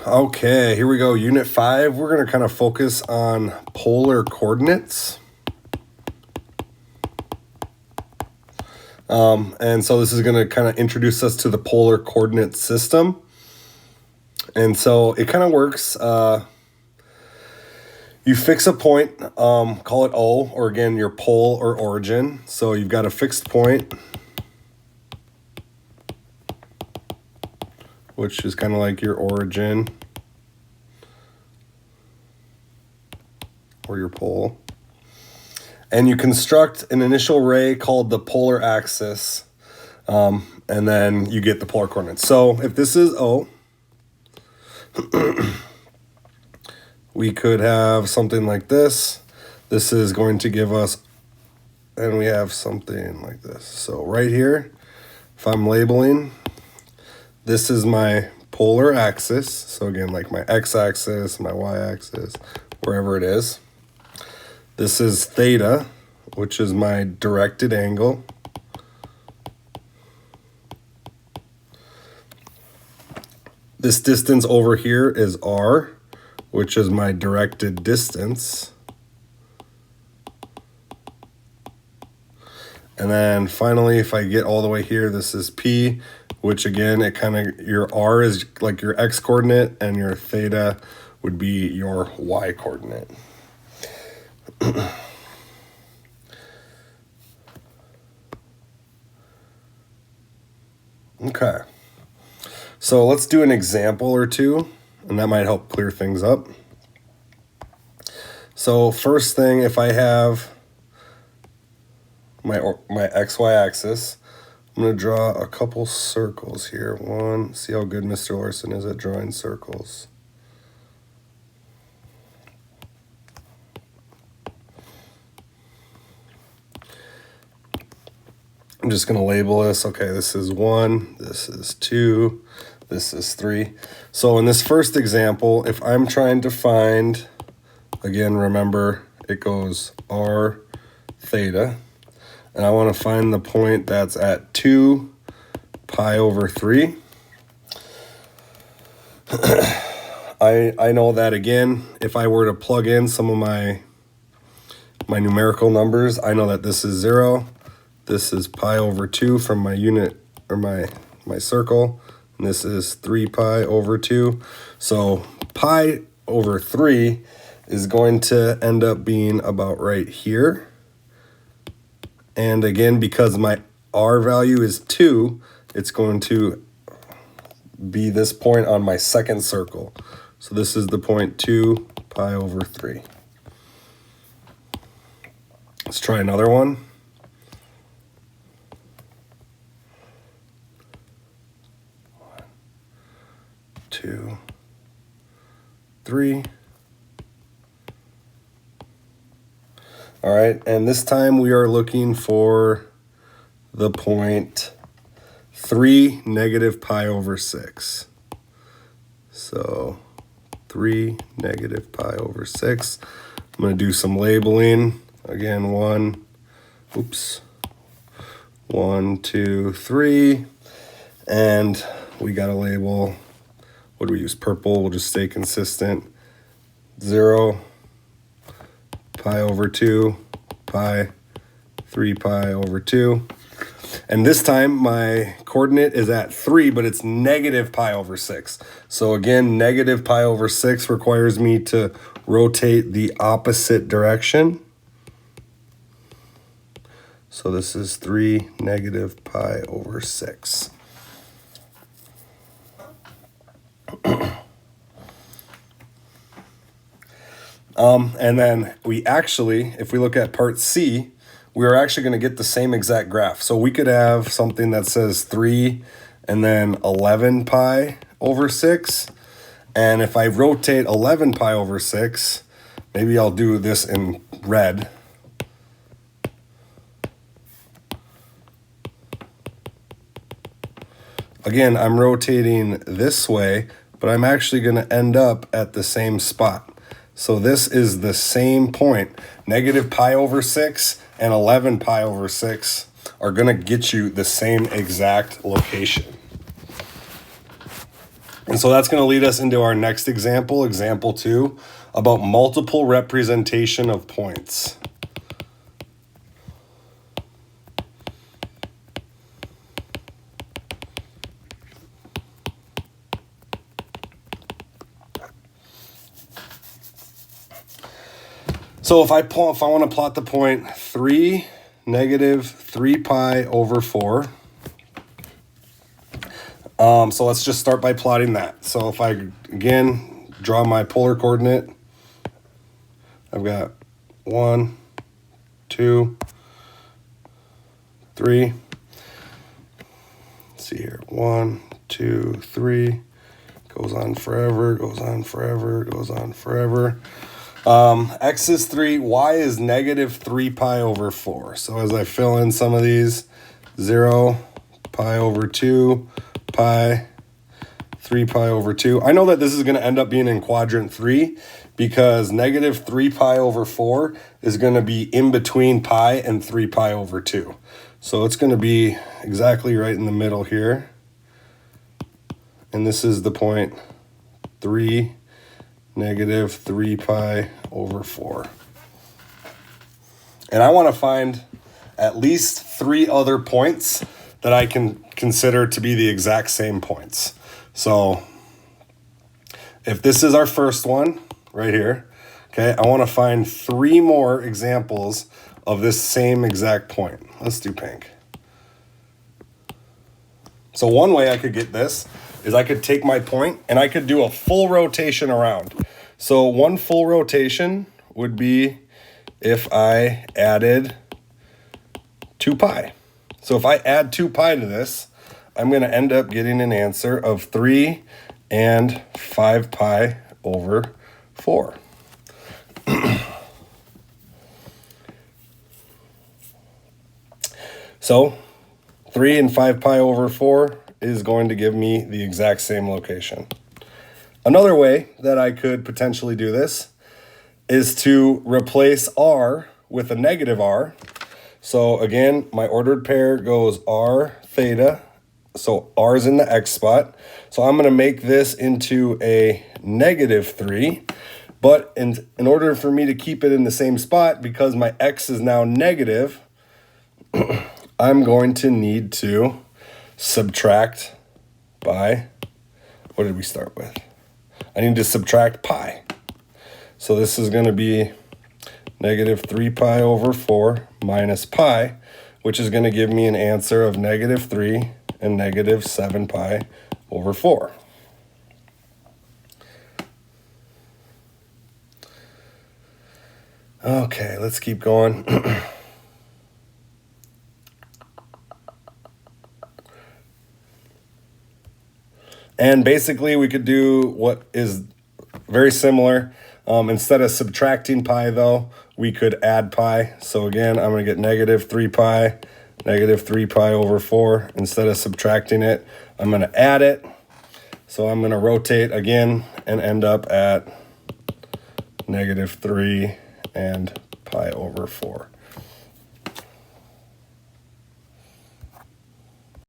Okay, here we go. Unit 5, we're going to kind of focus on polar coordinates. And so this is going to kind of introduce us to the polar coordinate system. And so it kind of works. You fix a point, call it O, or again, your pole or origin. So you've got a fixed point, which is kind of like your origin or your pole. And you construct an initial ray called the polar axis, and then you get the polar coordinates. So if this is O, we could have something like this. This is going to give us, and we have something like this. So right here, if I'm labeling, this is my polar axis. So again, like my x-axis, my y-axis, wherever it is. This is theta, which is my directed angle. This distance over here is r, which is my directed distance. And then finally, if I get all the way here, this is p, which again, it kind of, your r is like your x coordinate and your theta would be your y coordinate. Okay, so let's do an example or two, and that might help clear things up. So first thing, if I have my XY axis, I'm going to draw a couple circles here. One, see how good Mr. Larson is at drawing circles. I'm just going to label this. Okay, this is 1, this is 2, this is 3. So in this first example, if I'm trying to find, again, remember, it goes r theta, and I want to find the point that's at 2 pi over 3. I know that, again, if I were to plug in some of my numerical numbers, I know that this is 0. This is pi over 2 from my unit, or my circle, and this is 3 pi over 2. So pi over 3 is going to end up being about right here. And again, because my r value is 2, it's going to be this point on my second circle. So this is the point 2 pi over 3. Let's try another one. 2, 3. All right, and this time we are looking for the point 3 negative pi over 6. So 3 negative pi over 6. I'm going to do some labeling. Again, 1, 2, 3. And we got to label, what do we use? Purple, we'll just stay consistent. 0, pi over 2, pi, 3 pi over 2. And this time my coordinate is at 3, but it's negative pi over 6. So again, negative pi over 6 requires me to rotate the opposite direction. So this is 3 negative pi over 6. And then we actually, if we look at part C, we are actually going to get the same exact graph. So we could have something that says 3 and then 11 pi over 6. And if I rotate 11 pi over 6, maybe I'll do this in red. Again, I'm rotating this way, but I'm actually going to end up at the same spot. So this is the same point. Negative pi over 6 and 11 pi over 6 are going to get you the same exact location. And so that's going to lead us into our next example, example 2, about multiple representation of points. So if I want to plot the point 3, negative 3 pi over 4. So let's just start by plotting that. So if I, again, draw my polar coordinate, I've got 1, 2, 3. Let's see here. 1, 2, 3. Goes on forever, goes on forever, goes on forever. X is 3, y is negative 3 pi over 4. So as I fill in some of these, 0, pi over 2, pi, 3 pi over 2. I know that this is going to end up being in quadrant 3 because negative 3 pi over 4 is going to be in between pi and 3 pi over 2. So it's going to be exactly right in the middle here. And this is the point 3, negative 3 pi over 4. And I want to find at least 3 other points that I can consider to be the exact same points. So if this is our first one right here, okay, I want to find 3 more examples of this same exact point. Let's do pink. So one way I could get this is I could take my point and I could do a full rotation around. So one full rotation would be if I added 2 pi. So if I add 2 pi to this, I'm going to end up getting an answer of 3 and 5 pi over 4. So 3 and 5 pi over 4 is going to give me the exact same location. Another way that I could potentially do this is to replace r with a negative r. So again, my ordered pair goes r theta. So r is in the x spot. So I'm going to make this into a negative 3. But in order for me to keep it in the same spot, because my x is now negative, I'm going to need to subtract by, what did we start with? I need to subtract pi. So this is going to be negative 3 pi over 4 minus pi, which is going to give me an answer of negative 3 and negative 7 pi over 4. Okay, let's keep going. And basically we could do what is very similar. Instead of subtracting pi though, we could add pi. So again, I'm going to get negative 3 pi, negative 3 pi over 4. Instead of subtracting it, I'm going to add it. So I'm going to rotate again and end up at negative 3 and pi over 4.